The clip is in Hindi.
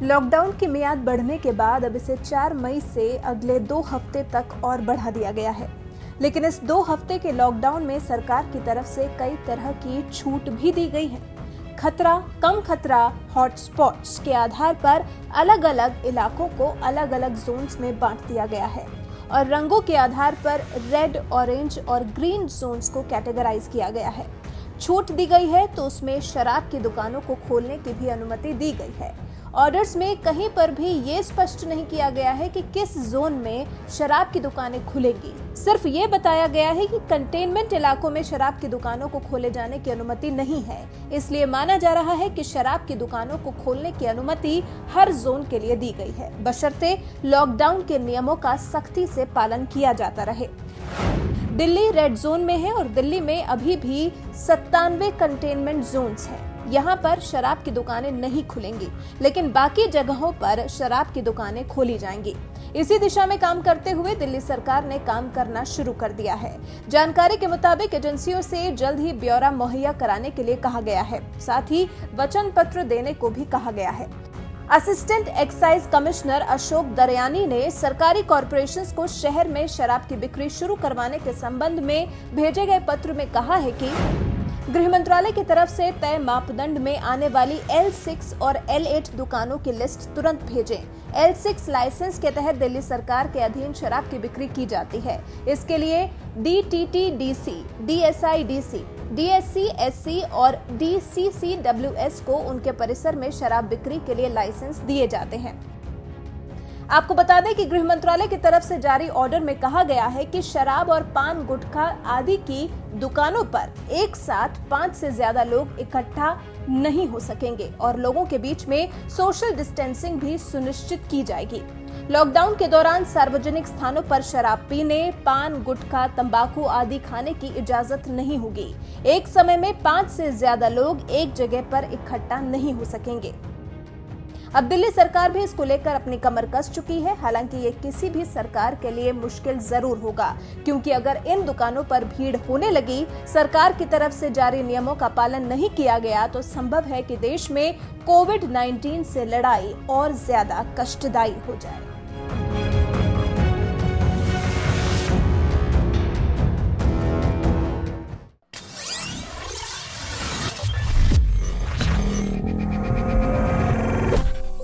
लॉकडाउन की मियाद बढ़ने के बाद अब इसे 4 मई से अगले 2 हफ्ते तक और बढ़ा दिया गया है। लेकिन इस 2 हफ्ते के लॉकडाउन में सरकार की तरफ से कई तरह की छूट भी दी गई है। खतरा, कम खतरा, हॉटस्पॉट्स के आधार पर अलग अलग इलाकों को अलग अलग जोन्स में बांट दिया गया है और रंगों के आधार पर रेड, ऑरेंज और ग्रीन जोन्स को कैटेगराइज किया गया है। छूट दी गई है तो उसमें शराब की दुकानों को खोलने की भी अनुमति दी गई है। ऑर्डर्स में कहीं पर भी ये स्पष्ट नहीं किया गया है कि किस जोन में शराब की दुकानें खुलेंगी। सिर्फ ये बताया गया है कि कंटेनमेंट इलाकों में शराब की दुकानों को खोले जाने की अनुमति नहीं है। इसलिए माना जा रहा है कि शराब की दुकानों को खोलने की अनुमति हर जोन के लिए दी गई है, बशर्ते लॉकडाउन के नियमों का सख्ती से पालन किया जाता रहे। दिल्ली रेड जोन में है और दिल्ली में अभी भी 97 कंटेनमेंट जोन्स हैं। यहाँ पर शराब की दुकानें नहीं खुलेंगी, लेकिन बाकी जगहों पर शराब की दुकानें खोली जाएंगी। इसी दिशा में काम करते हुए दिल्ली सरकार ने काम करना शुरू कर दिया है। जानकारी के मुताबिक एजेंसियों से जल्द ही ब्यौरा मुहैया कराने के लिए कहा गया है, साथ ही वचन पत्र देने को भी कहा गया है। Assistant excise commissioner Ashok Daryani ने सरकारी कॉरपोरेशंस को शहर में शराब की बिक्री शुरू करवाने के संबंध में भेजे गए पत्र में कहा है कि गृह मंत्रालय की तरफ से तय मापदंड में आने वाली L6 और L8 दुकानों की लिस्ट तुरंत भेजें। L6 लाइसेंस के तहत दिल्ली सरकार के अधीन शराब की बिक्री की जाती है। इसके लिए DTTDC, DSIDC, DSCSC और DCCWS को उनके परिसर में शराब बिक्री के लिए लाइसेंस दिए जाते हैं। आपको बता दें कि गृह मंत्रालय की तरफ से जारी ऑर्डर में कहा गया है कि शराब और पान, गुटखा आदि की दुकानों पर एक साथ 5 से ज्यादा लोग इकट्ठा नहीं हो सकेंगे और लोगों के बीच में सोशल डिस्टेंसिंग भी सुनिश्चित की जाएगी। लॉकडाउन के दौरान सार्वजनिक स्थानों पर शराब पीने, पान, गुटखा, तंबाकू आदि खाने की इजाजत नहीं होगी। एक समय में 5 से ज्यादा लोग एक जगह पर इकट्ठा नहीं हो सकेंगे। अब दिल्ली सरकार भी इसको लेकर अपनी कमर कस चुकी है। हालांकि ये किसी भी सरकार के लिए मुश्किल जरूर होगा, क्योंकि अगर इन दुकानों पर भीड़ होने लगी, सरकार की तरफ से जारी नियमों का पालन नहीं किया गया, तो संभव है कि देश में कोविड-19 से लड़ाई और ज्यादा कष्टदायी हो जाए।